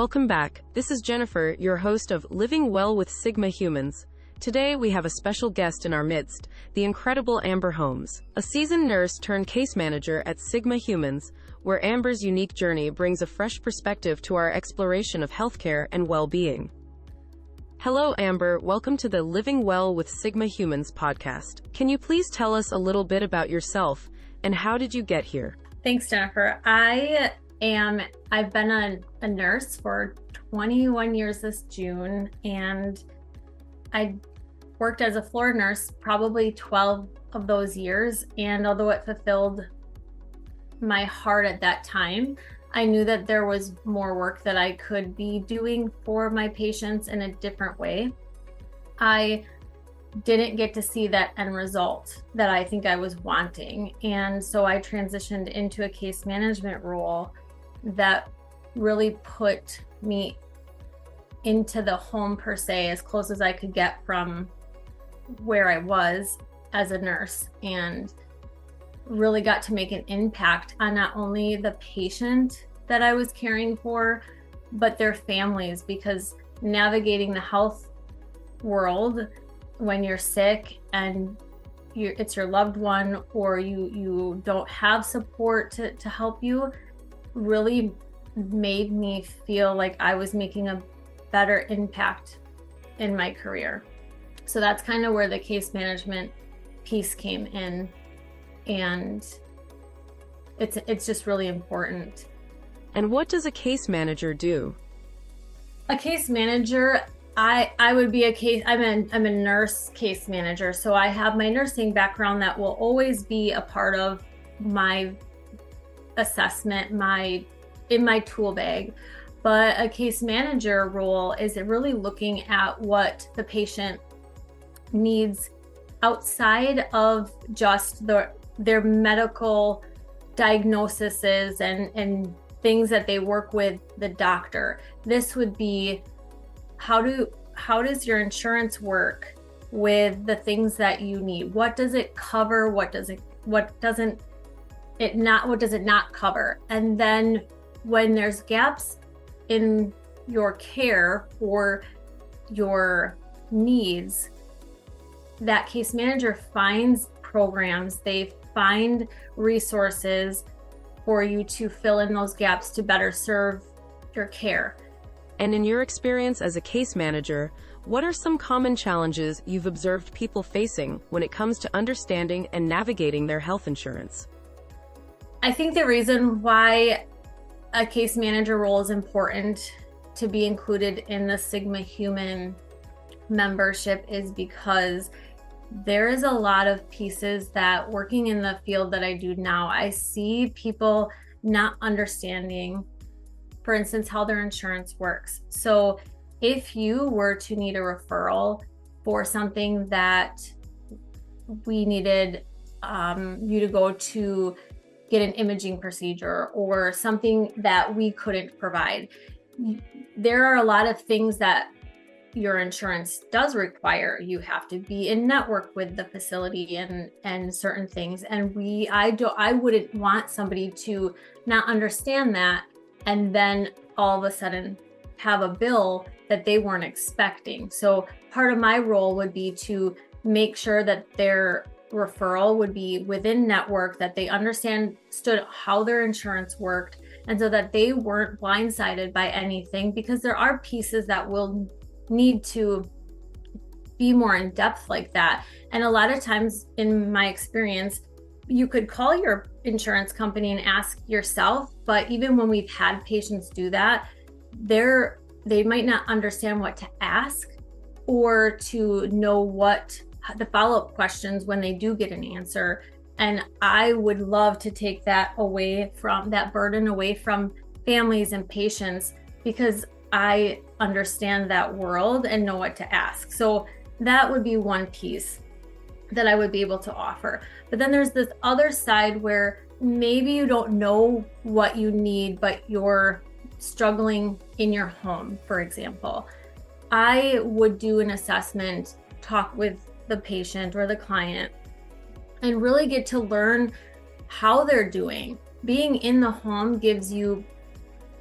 Welcome back. This is Jennifer, your host of Living Well with Sigma Humans. Today, we have a special guest in our midst, the incredible Amber Holmes, a seasoned nurse turned case manager at Sigma Humans, where Amber's unique journey brings a fresh perspective to our exploration of healthcare and well-being. Hello, Amber. Welcome to the Living Well with Sigma Humans podcast. Can you please tell us a little bit about yourself and how did you get here? Thanks, Jennifer. I've been a nurse for 21 years this June, and I worked as a floor nurse probably 12 of those years. And although it fulfilled my heart at that time, I knew that there was more work that I could be doing for my patients in a different way. I didn't get to see that end result that I think I was wanting. And so I transitioned into a case management role that really put me into the home per se, as close as I could get from where I was as a nurse, and really got to make an impact on not only the patient that I was caring for, but their families, because navigating the health world when you're sick and it's your loved one, or you don't have support to help you, really made me feel like I was making a better impact in my career. So that's kind of where the case management piece came in, and it's just really important. And what does a case manager do? A case manager, I would be I'm a nurse case manager, so I have my nursing background that will always be a part of my assessment, in my tool bag. But a case manager role is really looking at what the patient needs outside of just their medical diagnoses and things that they work with the doctor. This would be how does your insurance work with the things that you need? What does it cover? What does it not cover? And then when there's gaps in your care or your needs, that case manager finds programs, they find resources for you to fill in those gaps to better serve your care. And in your experience as a case manager, what are some common challenges you've observed people facing when it comes to understanding and navigating their health insurance? I think the reason why a case manager role is important to be included in the Sigma Human membership is because there is a lot of pieces that, working in the field that I do now, I see people not understanding, for instance, how their insurance works. So if you were to need a referral for something that we needed you to go to get an imaging procedure or something that we couldn't provide, there are a lot of things that your insurance does require. You have to be in network with the facility and certain things. And I wouldn't want somebody to not understand that and then all of a sudden have a bill that they weren't expecting. So part of my role would be to make sure that their referral would be within network, that they understood how their insurance worked, and so that they weren't blindsided by anything, because there are pieces that will need to be more in depth like that. And a lot of times in my experience, you could call your insurance company and ask yourself, but even when we've had patients do that, they might not understand what to ask or to know what the follow-up questions when they do get an answer. And I would love to take that burden away from families and patients, because I understand that world and know what to ask. So that would be one piece that I would be able to offer. But then there's this other side where maybe you don't know what you need, but you're struggling in your home, for example. I would do an assessment, talk with the patient or the client, and really get to learn how they're doing. Being in the home gives you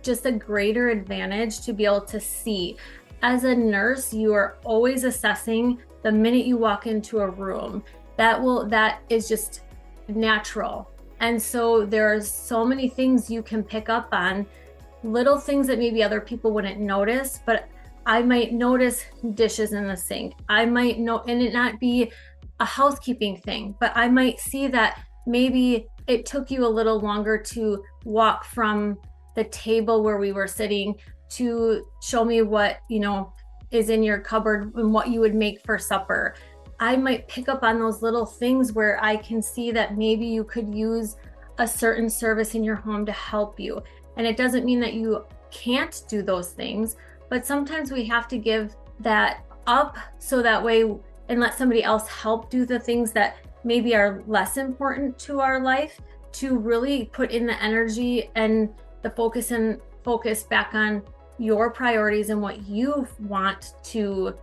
just a greater advantage to be able to see. As a nurse, you are always assessing the minute you walk into a room. That is just natural. And so there are so many things you can pick up on, little things that maybe other people wouldn't notice, but I might notice dishes in the sink. I might know, and it not be a housekeeping thing, but I might see that maybe it took you a little longer to walk from the table where we were sitting to show me what, is in your cupboard and what you would make for supper. I might pick up on those little things where I can see that maybe you could use a certain service in your home to help you. And it doesn't mean that you can't do those things, but sometimes we have to give that up so that way, and let somebody else help do the things that maybe are less important to our life, to really put in the energy and the focus back on your priorities and what you want to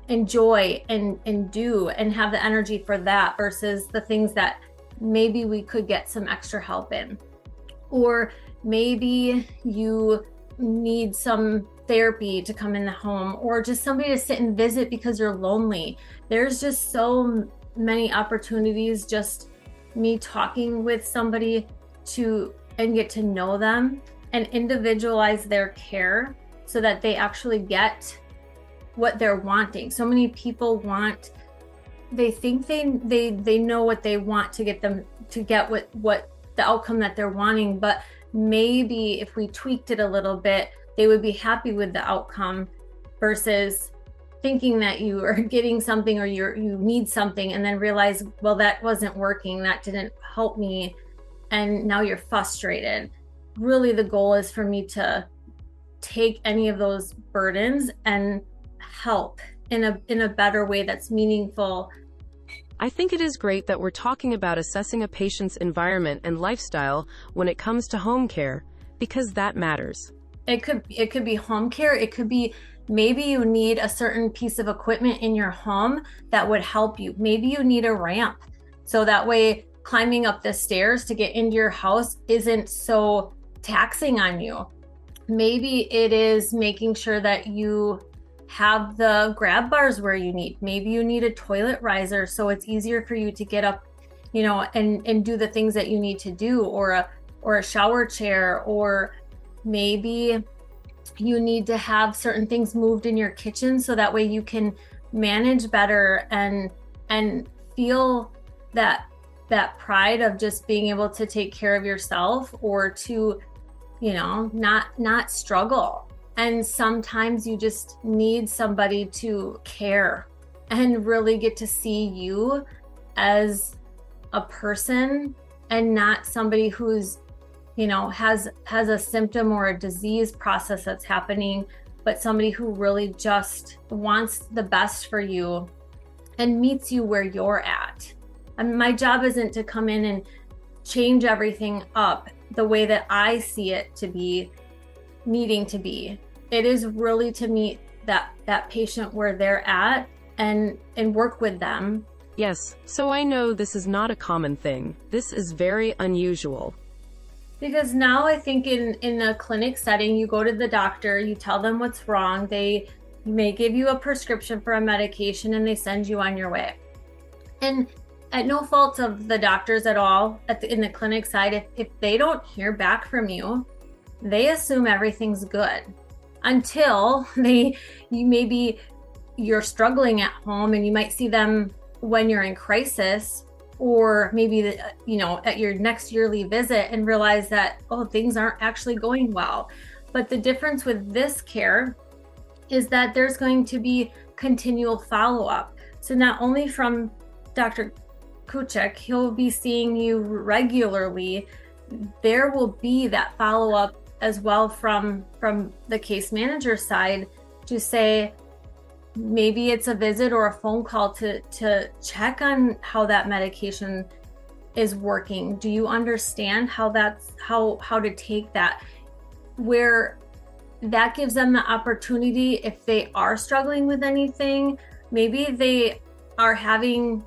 enjoy and do, and have the energy for that versus the things that maybe we could get some extra help in. Or maybe you need some therapy to come in the home, or just somebody to sit and visit because you're lonely. There's just so many opportunities, just me talking with somebody and get to know them and individualize their care so that they actually get what they're wanting. So many people they think they know what they want to get what the outcome that they're wanting, but maybe if we tweaked it a little bit, they would be happy with the outcome versus thinking that you are getting something or you need something and then realize, well, that wasn't working, that didn't help me, and now you're frustrated. Really, the goal is for me to take any of those burdens and help in a better way that's meaningful. I think it is great that we're talking about assessing a patient's environment and lifestyle when it comes to home care, because that matters. It could be home care. It could be maybe you need a certain piece of equipment in your home that would help you. Maybe you need a ramp, so that way climbing up the stairs to get into your house isn't so taxing on you. Maybe it is making sure that you have the grab bars where you need. Maybe you need a toilet riser so it's easier for you to get up, and do the things that you need to do, or a shower chair, or maybe you need to have certain things moved in your kitchen so that way you can manage better and feel that pride of just being able to take care of yourself, or to not struggle. And sometimes you just need somebody to care and really get to see you as a person and not somebody who's has a symptom or a disease process that's happening, but somebody who really just wants the best for you and meets you where you're at. And my job isn't to come in and change everything up the way that I see it to be needing to be. It is really to meet that patient where they're at and work with them. Yes, so I know this is not a common thing. This is very unusual. Because now I think in a clinic setting, you go to the doctor, you tell them what's wrong, they may give you a prescription for a medication, and they send you on your way. And at no fault of the doctors at all in the clinic side, if they don't hear back from you, they assume everything's good until you're struggling at home, and you might see them when you're in crisis, or maybe at your next yearly visit, and realize that, things aren't actually going well. But the difference with this care is that there's going to be continual follow-up. So not only from Dr. Kuchek, he'll be seeing you regularly, there will be that follow-up as well from the case manager side to say, maybe it's a visit or a phone call to check on how that medication is working. Do you understand how to take that? Where that gives them the opportunity, if they are struggling with anything, maybe they are having,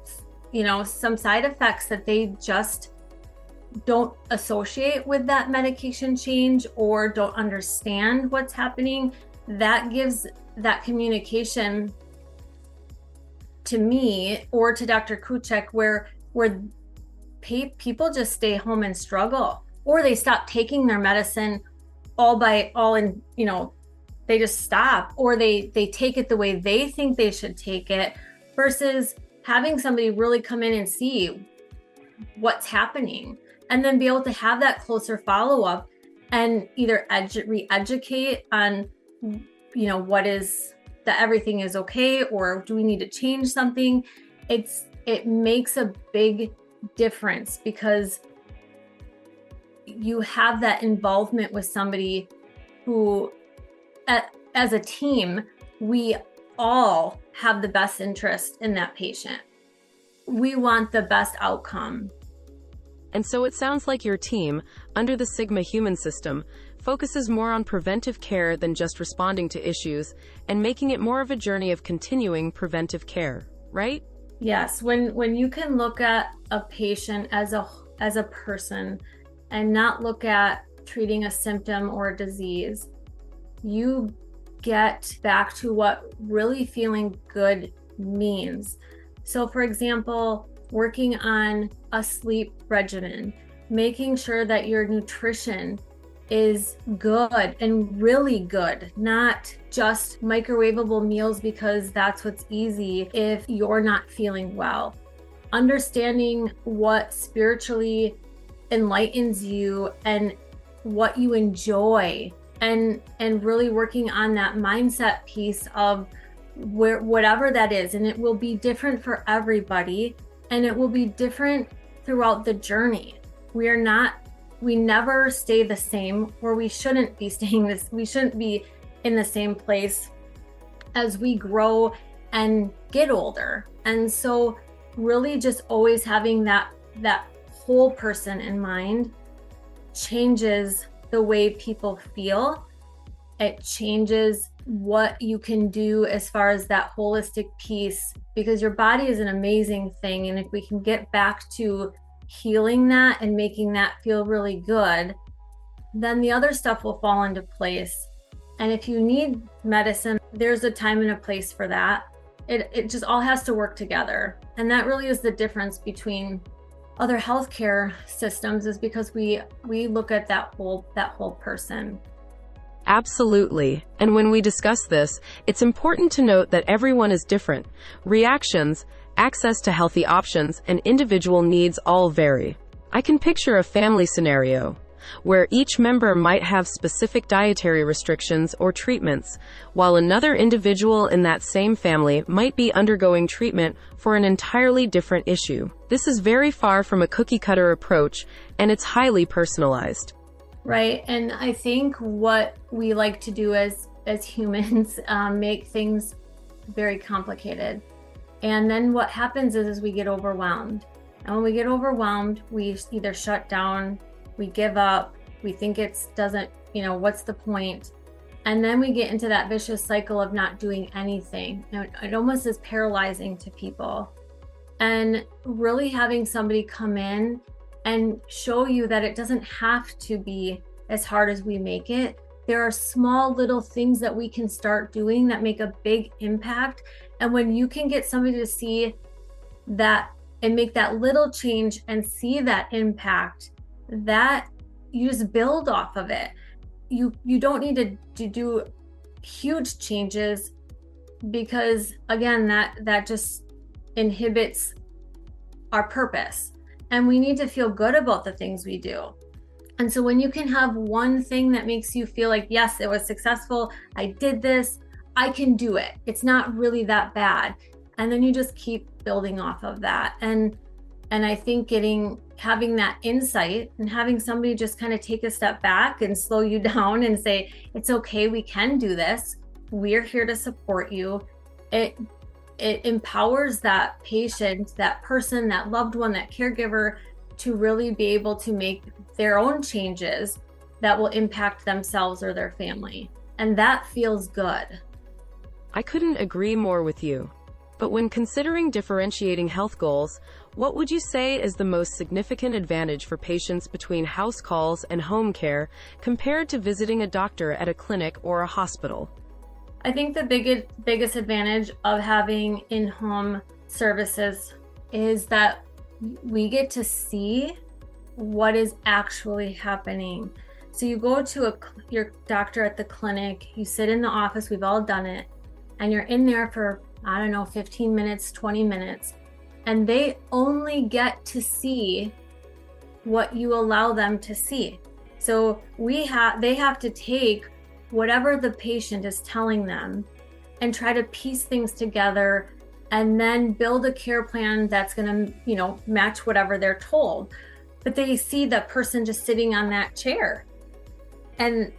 some side effects that they just don't associate with that medication change or don't understand what's happening, that gives that communication to me or to Dr. Kuchek where people just stay home and struggle, or they stop taking their medicine they just stop, or they take it the way they think they should take it, versus having somebody really come in and see what's happening and then be able to have that closer follow-up and either re-educate on, what is that everything is okay, or do we need to change something? It makes a big difference because you have that involvement with somebody who, as a team, we all have the best interest in that patient. We want the best outcome. And so it sounds like your team, under the Sigma Human System, focuses more on preventive care than just responding to issues and making it more of a journey of continuing preventive care, right? Yes, when you can look at a patient as a person and not look at treating a symptom or a disease, you get back to what really feeling good means. So for example, working on a sleep regimen, making sure that your nutrition is good and really good, not just microwavable meals because that's what's easy if you're not feeling well. Understanding what spiritually enlightens you and what you enjoy, and really working on that mindset piece of whatever that is. And it will be different for everybody, and it will be different throughout the journey. We never stay the same, or we shouldn't be in the same place as we grow and get older. And so really just always having that whole person in mind changes the way people feel. It changes what you can do as far as that holistic piece, because your body is an amazing thing. And if we can get back to healing that and making that feel really good, then the other stuff will fall into place. And if you need medicine, there's a time and a place for that. It just all has to work together. And that really is the difference between other healthcare systems, is because we look at that whole person. Absolutely. And when we discuss this, it's important to note that everyone is different. Reactions, access to healthy options, and individual needs all vary. I can picture a family scenario where each member might have specific dietary restrictions or treatments, while another individual in that same family might be undergoing treatment for an entirely different issue. This is very far from a cookie-cutter approach, and it's highly personalized. Right. And I think what we like to do as humans, make things very complicated. And then what happens is we get overwhelmed. And when we get overwhelmed, we either shut down, we give up, we think what's the point? And then we get into that vicious cycle of not doing anything. It almost is paralyzing to people. And really having somebody come in and show you that it doesn't have to be as hard as we make it. There are small little things that we can start doing that make a big impact. And when you can get somebody to see that and make that little change and see that impact, that you just build off of it. You don't need to do huge changes, because again, that just inhibits our purpose. And we need to feel good about the things we do. And so when you can have one thing that makes you feel like, yes, it was successful, I did this, I can do it, it's not really that bad. And then you just keep building off of that. And I think having that insight and having somebody just kind of take a step back and slow you down and say, it's okay, we can do this, we're here to support you. It empowers that patient, that person, that loved one, that caregiver to really be able to make their own changes that will impact themselves or their family. And that feels good. I couldn't agree more with you. But when considering differentiating health goals, what would you say is the most significant advantage for patients between house calls and home care compared to visiting a doctor at a clinic or a hospital? I think the biggest advantage of having in-home services is that we get to see what is actually happening. So you go to your doctor at the clinic, you sit in the office, we've all done it, and you're in there for, I don't know, 15 minutes, 20 minutes, and they only get to see what you allow them to see. So they have to take whatever the patient is telling them and try to piece things together and then build a care plan that's going to, match whatever they're told. But they see the person just sitting on that chair, and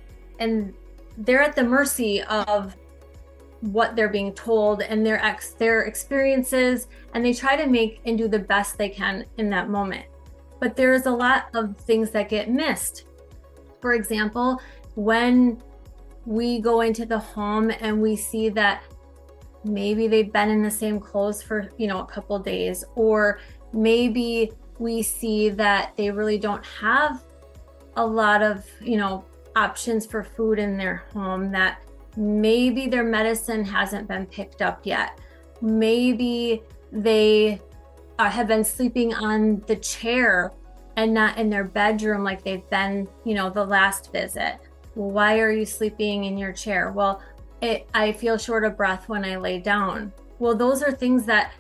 they're at the mercy of what they're being told and their experiences, and they try to make and do the best they can in that moment. But there's a lot of things that get missed. For example, when we go into the home and we see that maybe they've been in the same clothes for, a couple days, or maybe we see that they really don't have a lot of, options for food in their home, that maybe their medicine hasn't been picked up yet. Maybe they have been sleeping on the chair and not in their bedroom like they've been, the last visit. Why are you sleeping in your chair? Well, I feel short of breath when I lay down. Well, those are things that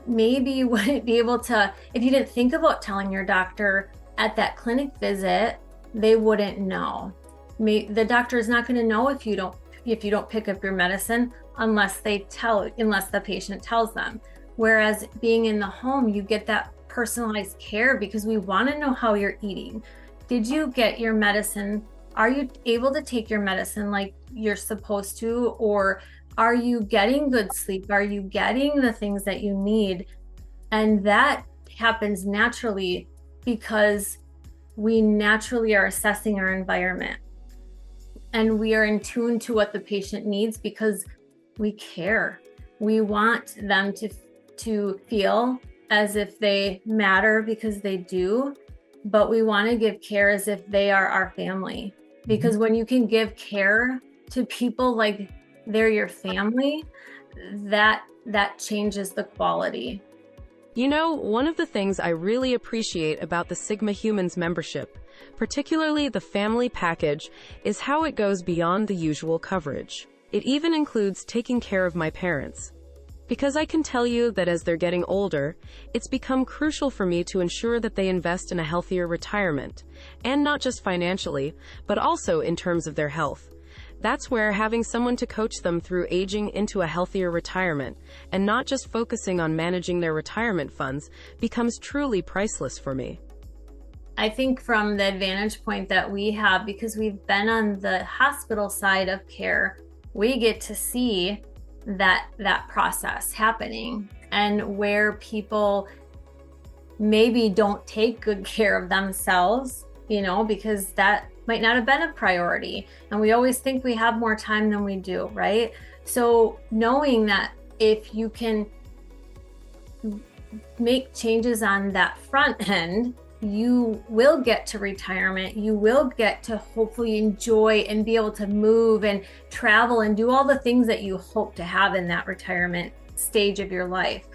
maybe you wouldn't be able to, if you didn't think about telling your doctor at that clinic visit, they wouldn't know. The doctor is not going to know if you don't pick up your medicine unless the patient tells them. Whereas being in the home, you get that personalized care because we want to know how you're eating. Did you get your medicine? Are you able to take your medicine like you're supposed to? Or are you getting good sleep? Are you getting the things that you need? And that happens naturally because we naturally are assessing our environment. And we are in tune to what the patient needs because we care. We want them to feel as if they matter because they do, but we want to give care as if they are our family. Because when you can give care to people like they're your family, that changes the quality. One of the things I really appreciate about the Sigma Humans membership, particularly the family package, is how it goes beyond the usual coverage. It even includes taking care of my parents. Because I can tell you that as they're getting older, it's become crucial for me to ensure that they invest in a healthier retirement, and not just financially, but also in terms of their health. That's where having someone to coach them through aging into a healthier retirement, and not just focusing on managing their retirement funds, becomes truly priceless for me. I think from the advantage point that we have, because we've been on the hospital side of care, we get to see that process happening, and where people maybe don't take good care of themselves, because that might not have been a priority. And we always think we have more time than we do, right? So knowing that if you can make changes on that front end, you will get to retirement. You will get to hopefully enjoy and be able to move and travel and do all the things that you hope to have in that retirement stage of your life.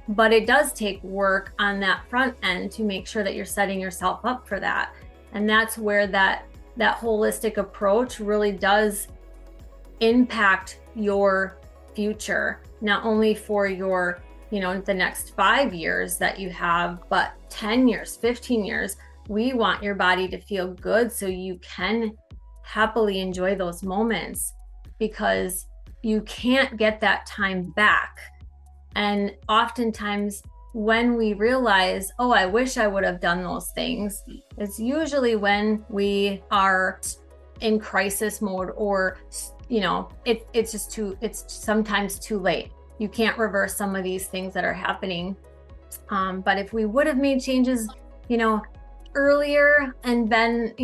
But it does take work on that front end to make sure that you're setting yourself up for that. And that's where that holistic approach really does impact your future, not only for your the next 5 years that you have, but 10 years, 15 years. We want your body to feel good so you can happily enjoy those moments, because you can't get that time back. And oftentimes when we realize, oh, I wish I would have done those things, it's usually when we are in crisis mode, or it's sometimes too late. You can't reverse some of these things that are happening. But if we would have made changes, earlier and been,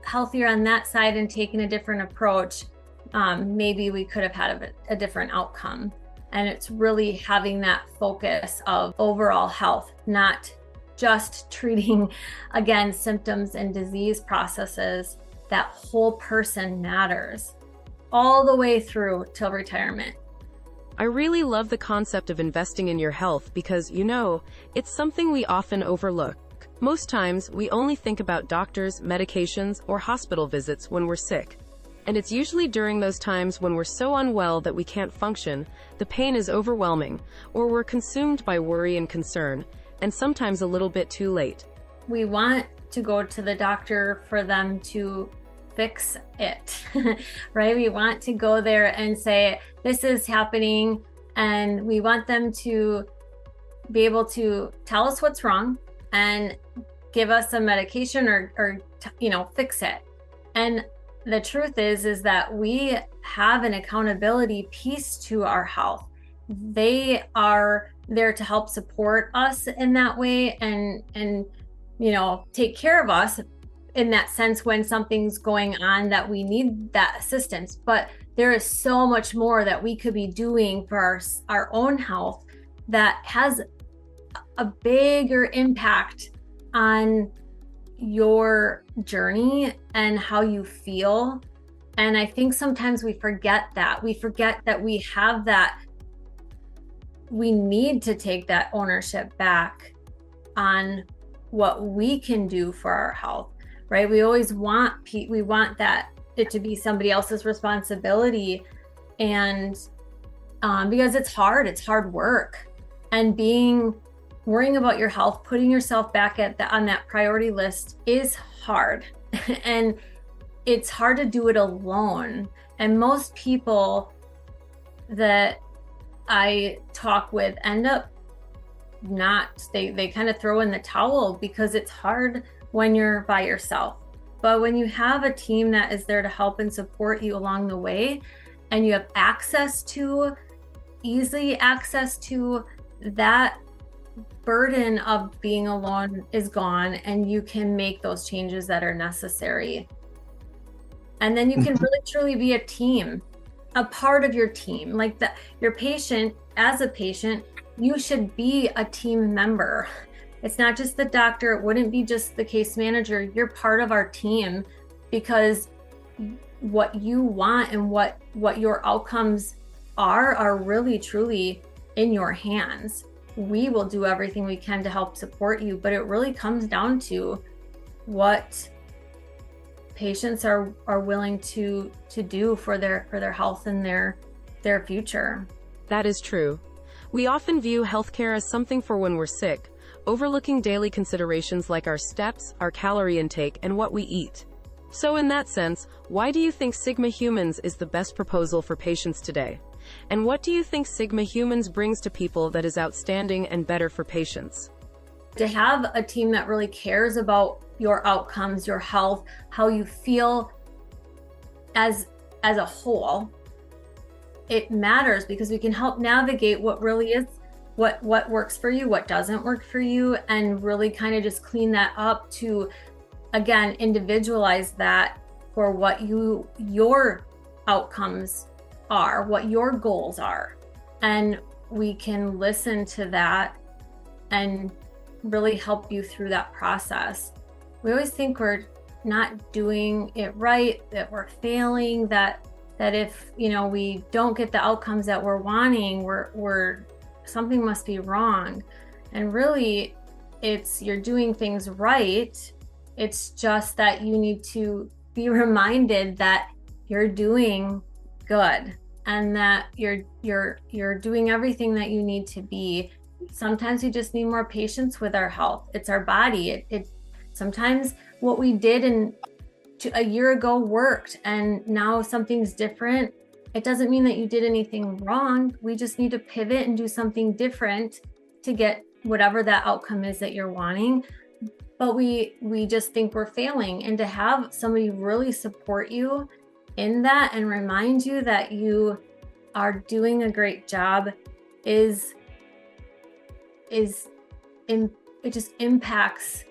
healthier on that side and taken a different approach, maybe we could have had a different outcome. And it's really having that focus of overall health, not just treating, again, symptoms and disease processes. That whole person matters all the way through till retirement. I really love the concept of investing in your health because, it's something we often overlook. Most times, we only think about doctors, medications, or hospital visits when we're sick. And it's usually during those times when we're so unwell that we can't function, the pain is overwhelming, or we're consumed by worry and concern, and sometimes a little bit too late. We want to go to the doctor for them to fix it, right? We want to go there and say, this is happening, and we want them to be able to tell us what's wrong and give us some medication or fix it. And the truth is that we have an accountability piece to our health. They are there to help support us in that way and take care of us in that sense when something's going on that we need that assistance. But there is so much more that we could be doing for our own health that has a bigger impact on your journey and how you feel. And I think sometimes we forget that. We forget that we have that. We need to take that ownership back on what we can do for our health, right? We always want that it to be somebody else's responsibility, and because it's hard work, and worrying about your health, putting yourself back on that priority list is hard. And it's hard to do it alone. And most people that I talk with end up they kind of throw in the towel because it's hard when you're by yourself. But when you have a team that is there to help and support you along the way, and you have easy access to that, burden of being alone is gone, and you can make those changes that are necessary. And then you can really truly be a team, a part of your team. Like your patient, as a patient, you should be a team member. It's not just the doctor. It wouldn't be just the case manager. You're part of our team, because what you want and what your outcomes are really truly in your hands. We will do everything we can to help support you, but it really comes down to what patients are willing to do for their health and their future. That is true. We often view healthcare as something for when we're sick, overlooking daily considerations like our steps, our calorie intake, and what we eat. So in that sense, why do you think Sigma Humans is the best proposal for patients today? And what do you think Sigma Humans brings to people that is outstanding and better for patients? To have a team that really cares about your outcomes, your health, how you feel as a whole, it matters, because we can help navigate what really is, what works for you, what doesn't work for you, and really kind of just clean that up to, again, individualize that for what your outcomes are, what your goals are. And we can listen to that and really help you through that process. We always think we're not doing it right, that we're failing, that if we don't get the outcomes that we're wanting, we're something must be wrong. And really, you're doing things right. It's just that you need to be reminded that you're doing good and that you're doing everything that you need to be. Sometimes we just need more patience with our health. It's our body. It sometimes what we did a year ago worked, and now something's different. It doesn't mean that you did anything wrong. We just need to pivot and do something different to get whatever that outcome is that you're wanting. But we just think we're failing, and to have somebody really support you in that and remind you that you are doing a great job it just impacts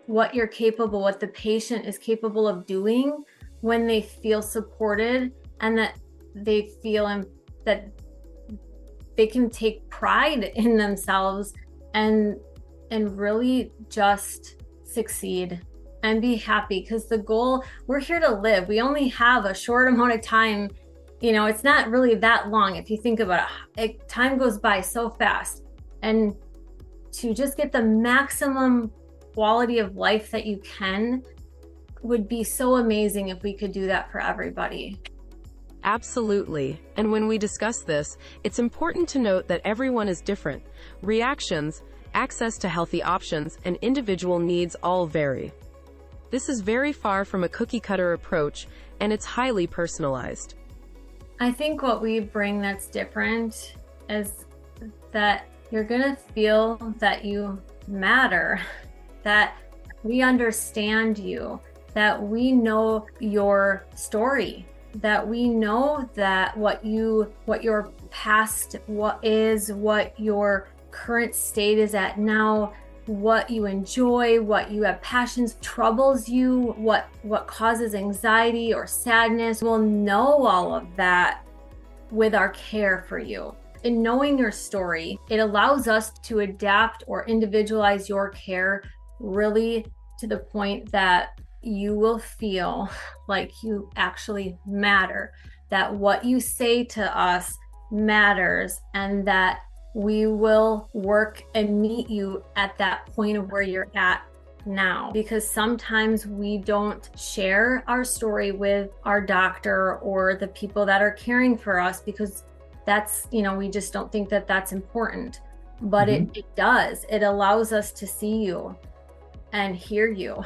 what the patient is capable of doing when they feel supported, and that they feel that they can take pride in themselves and really just succeed and be happy, because the goal, we're here to live. We only have a short amount of time. It's not really that long if you think about it. Time goes by so fast, and to just get the maximum quality of life that you can would be so amazing if we could do that for everybody. Absolutely. And when we discuss this, it's important to note that everyone is different. Reactions, access to healthy options, and individual needs all vary. This is very far from a cookie-cutter approach, and it's highly personalized. I think what we bring that's different is that you're gonna feel that you matter, that we understand you, that we know your story, that we know that what your past, what your current state is at now, what you enjoy, what you have passions, troubles you, what causes anxiety or sadness. We'll know all of that with our care for you. In knowing your story, it allows us to adapt or individualize your care really to the point that you will feel like you actually matter, that what you say to us matters, and that we will work and meet you at that point of where you're at now. Because sometimes we don't share our story with our doctor or the people that are caring for us because that's, we just don't think that that's important. But it does. It allows us to see you and hear you.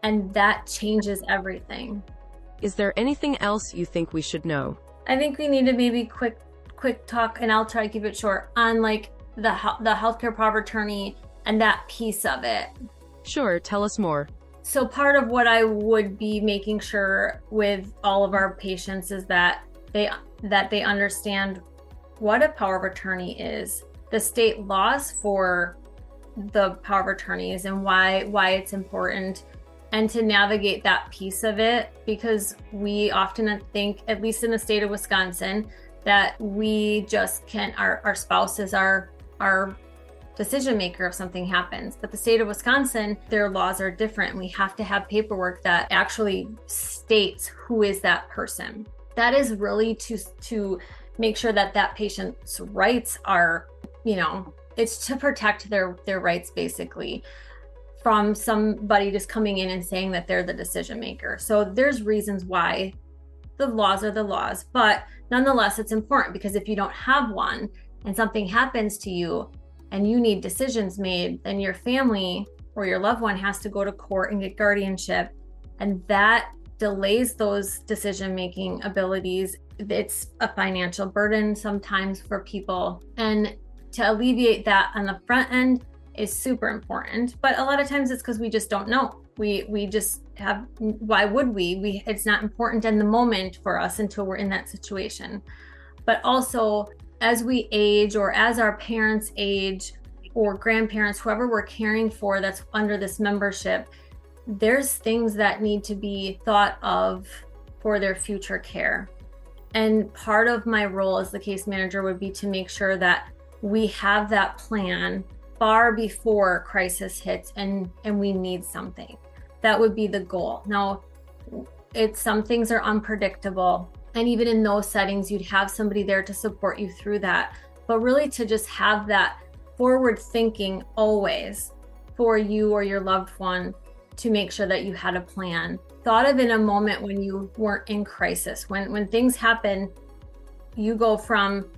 And that changes everything. Is there anything else you think we should know? I think we need to maybe quick talk, and I'll try to keep it short, on like the healthcare power of attorney and that piece of it. Sure, tell us more. So part of what I would be making sure with all of our patients is that they understand what a power of attorney is, the state laws for the power of attorneys, and why it's important, and to navigate that piece of it, because we often think, at least in the state of Wisconsin, that we just our spouse is our decision maker if something happens. But the state of Wisconsin, their laws are different. We have to have paperwork that actually states who is that person. That is really to make sure that patient's rights are, it's to protect their rights, basically, from somebody just coming in and saying that they're the decision maker. So there's reasons why the laws are the laws, but nonetheless, it's important, because if you don't have one and something happens to you and you need decisions made, then your family or your loved one has to go to court and get guardianship, and that delays those decision-making abilities. It's a financial burden sometimes for people, and to alleviate that on the front end is super important. But a lot of times it's because we just don't know. We just have, why would we? It's not important in the moment for us until we're in that situation. But also, as we age, or as our parents age, or grandparents, whoever we're caring for that's under this membership, there's things that need to be thought of for their future care. And part of my role as the case manager would be to make sure that we have that plan far before crisis hits and we need something. That would be the goal. Now, some things are unpredictable, and even in those settings, you'd have somebody there to support you through that. But really, to just have that forward thinking always for you or your loved one, to make sure that you had a plan thought of in a moment when you weren't in crisis. When things happen, you go from,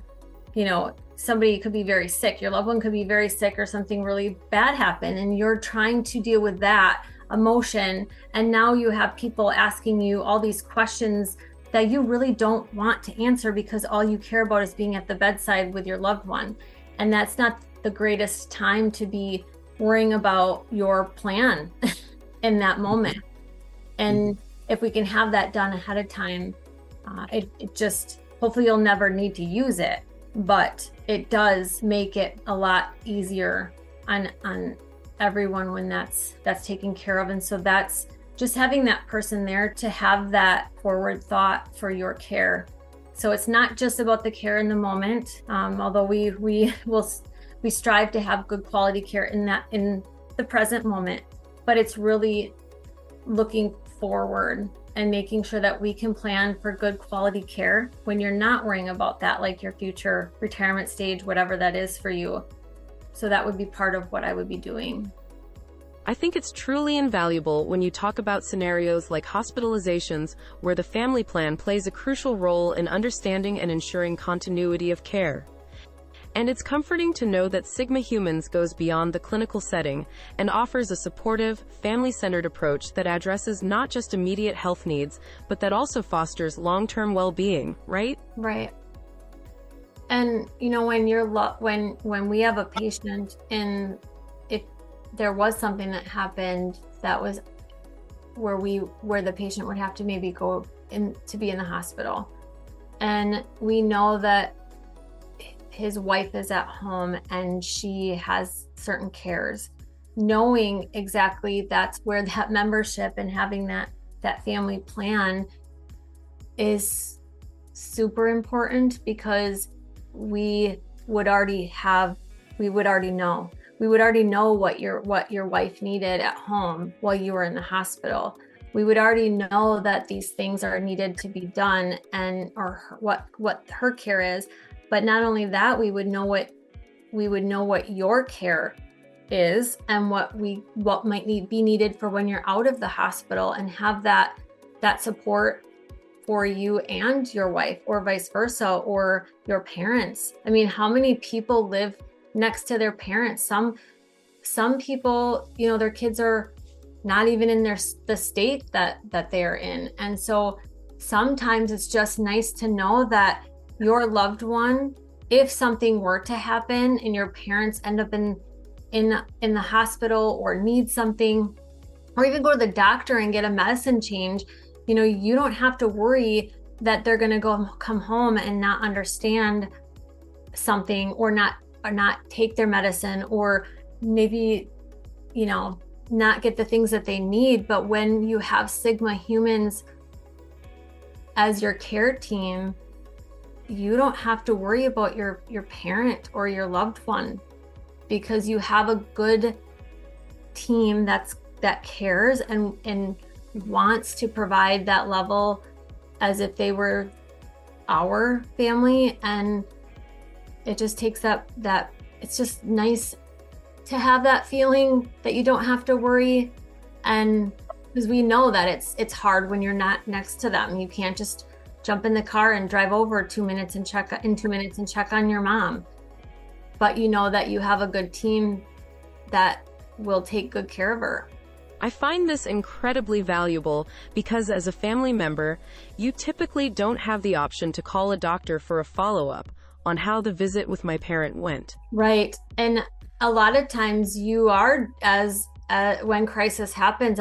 somebody could be very sick, your loved one could be very sick, or something really bad happen, and you're trying to deal with that emotion. And now you have people asking you all these questions that you really don't want to answer, because all you care about is being at the bedside with your loved one. And that's not the greatest time to be worrying about your plan in that moment. And if we can have that done ahead of time, it just, hopefully you'll never need to use it, but it does make it a lot easier on everyone when that's taken care of. And so that's just having that person there to have that forward thought for your care So it's not just about the care in the moment, although we strive to have good quality care in the present moment, but it's really looking forward and making sure that we can plan for good quality care when you're not worrying about that, like your future retirement stage, whatever that is for you. So that would be part of what I would be doing. I think it's truly invaluable when you talk about scenarios like hospitalizations, where the family plan plays a crucial role in understanding and ensuring continuity of care. And it's comforting to know that Sigma Humans goes beyond the clinical setting and offers a supportive, family-centered approach that addresses not just immediate health needs, but that also fosters long-term well-being, right? Right. And when we have a patient and if there was something that happened that was where the patient would have to maybe go in to be in the hospital, and we know that his wife is at home and she has certain cares, knowing exactly that's where that membership and having that family plan is super important, because we would already know what your wife needed at home while you were in the hospital. We would already know that these things are needed to be done or what her care is. But not only that, we would know what your care is and what might be needed for when you're out of the hospital, and have that support for you and your wife, or vice versa, or your parents. I mean, how many people live next to their parents? Some people, their kids are not even in the state that they are in. And so sometimes it's just nice to know that your loved one, if something were to happen and your parents end up in the hospital or need something, or even go to the doctor and get a medicine change, you don't have to worry that they're going to come home and not understand something, or not take their medicine, or maybe, not get the things that they need. But when you have Sigma Humans as your care team, you don't have to worry about your parent or your loved one, because you have a good team that cares and wants to provide that level as if they were our family. And it just takes that it's just nice to have that feeling that you don't have to worry. And because we know that it's hard when you're not next to them. You can't just jump in the car and drive over 2 minutes and check on your mom. But you know that you have a good team that will take good care of her. I find this incredibly valuable because as a family member, you typically don't have the option to call a doctor for a follow-up on how the visit with my parent went. Right. And a lot of times you are, when crisis happens,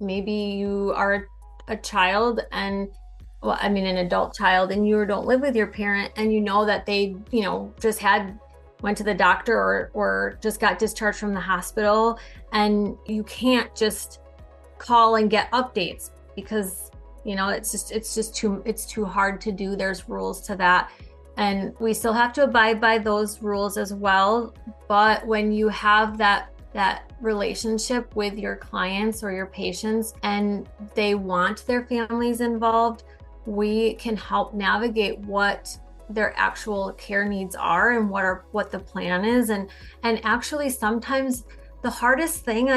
maybe you are a child an adult child, and you don't live with your parent, and you know that they, just went to the doctor or just got discharged from the hospital, and you can't just call and get updates because, it's too hard to do. There's rules to that. And we still have to abide by those rules as well. But when you have that relationship with your clients or your patients and they want their families involved, we can help navigate what their actual care needs are and what the plan is. And actually sometimes the hardest thing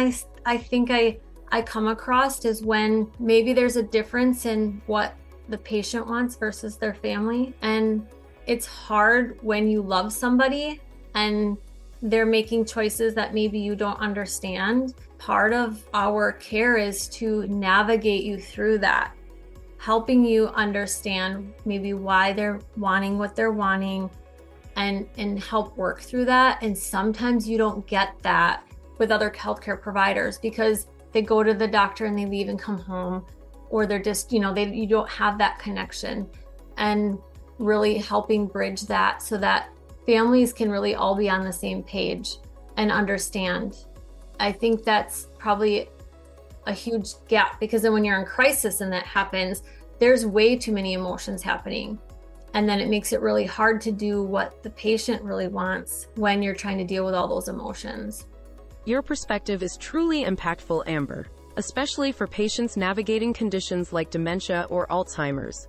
I think I come across is when maybe there's a difference in what the patient wants versus their family. And it's hard when you love somebody and they're making choices that maybe you don't understand. Part of our care is to navigate you through that, helping you understand maybe why they're wanting what they're wanting, and help work through that. And sometimes you don't get that with other healthcare providers because they go to the doctor and they leave and come home, or they're just, you don't have that connection. And really helping bridge that so that families can really all be on the same page and understand. I think that's probably a huge gap, because then when you're in crisis and that happens, there's way too many emotions happening. And then it makes it really hard to do what the patient really wants when you're trying to deal with all those emotions. Your perspective is truly impactful, Amber, especially for patients navigating conditions like dementia or Alzheimer's.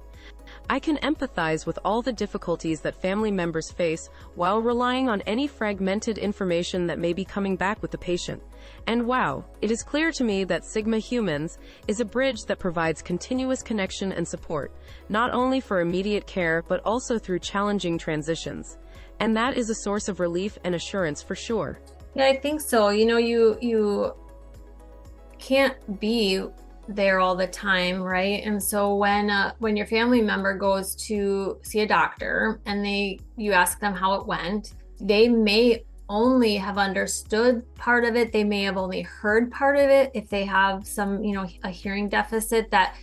I can empathize with all the difficulties that family members face while relying on any fragmented information that may be coming back with the patient. And wow, it is clear to me that Sigma Humans is a bridge that provides continuous connection and support, not only for immediate care but also through challenging transitions. And that is a source of relief and assurance for sure. Yeah, I think so. You can't be there all the time, right? And so when your family member goes to see a doctor and you ask them how it went, they may only have understood part of it. They may have only heard part of it. If they have some, a hearing deficit that,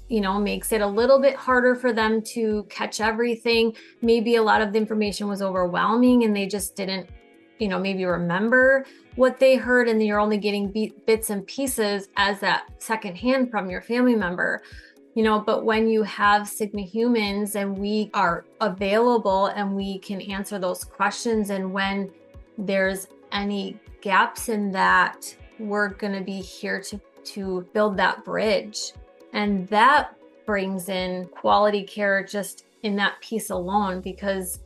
makes it a little bit harder for them to catch everything. Maybe a lot of the information was overwhelming and they just didn't, maybe remember what they heard, and you're only getting bits and pieces as that secondhand from your family member. But when you have Sigma Humans and we are available and we can answer those questions, and when there's any gaps in that, we're going to be here to build that bridge. And that brings in quality care just in that piece alone, because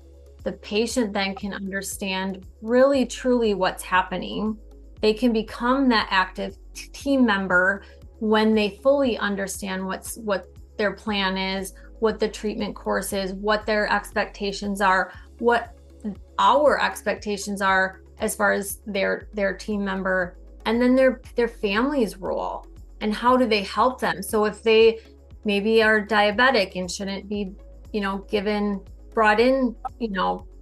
the patient then can understand really truly what's happening. They can become that active team member when they fully understand what their plan is, what the treatment course is, what their expectations are, what our expectations are as far as their team member, and then their family's role and how do they help them. So if they maybe are diabetic and shouldn't be, brought in,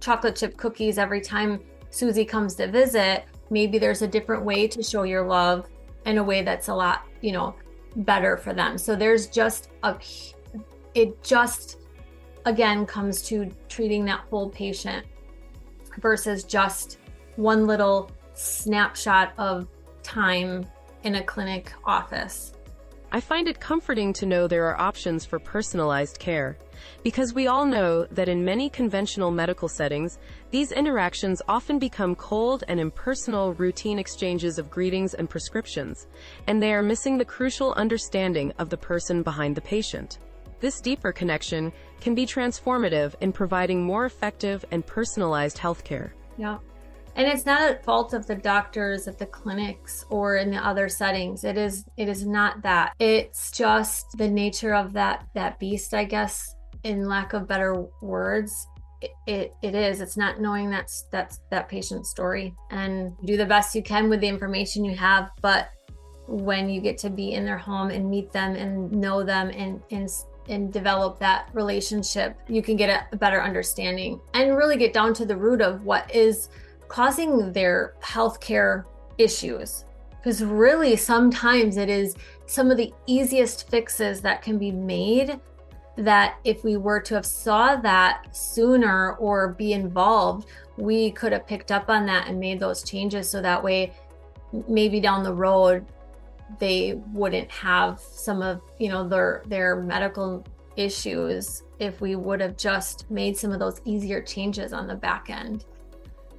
chocolate chip cookies every time Susie comes to visit, maybe there's a different way to show your love in a way that's a lot, better for them. So there's it just again comes to treating that whole patient versus just one little snapshot of time in a clinic office. I find it comforting to know there are options for personalized care, because we all know that in many conventional medical settings, these interactions often become cold and impersonal routine exchanges of greetings and prescriptions, and they are missing the crucial understanding of the person behind the patient. This deeper connection can be transformative in providing more effective and personalized healthcare. Yeah. And it's not a fault of the doctors at the clinics or in the other settings. It is not that. It's just the nature of that beast, I guess, in lack of better words. It is. It's not knowing that's that patient's story, and do the best you can with the information you have. But when you get to be in their home and meet them and know them and develop that relationship, you can get a better understanding and really get down to the root of what is causing their healthcare issues. Because really, sometimes it is some of the easiest fixes that can be made, that if we were to have saw that sooner or be involved, we could have picked up on that and made those changes. So that way, maybe down the road, they wouldn't have some of, their medical issues if we would have just made some of those easier changes on the back end.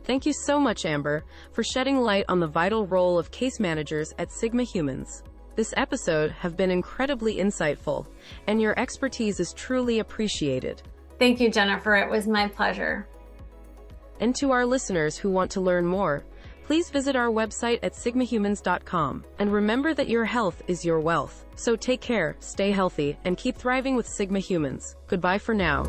Thank you so much, Amber, for shedding light on the vital role of case managers at Sigma Humans. This episode has been incredibly insightful, and your expertise is truly appreciated. Thank you, Jennifer. It was my pleasure. And to our listeners who want to learn more, please visit our website at sigmahumans.com. And remember that your health is your wealth. So take care, stay healthy, and keep thriving with Sigma Humans. Goodbye for now.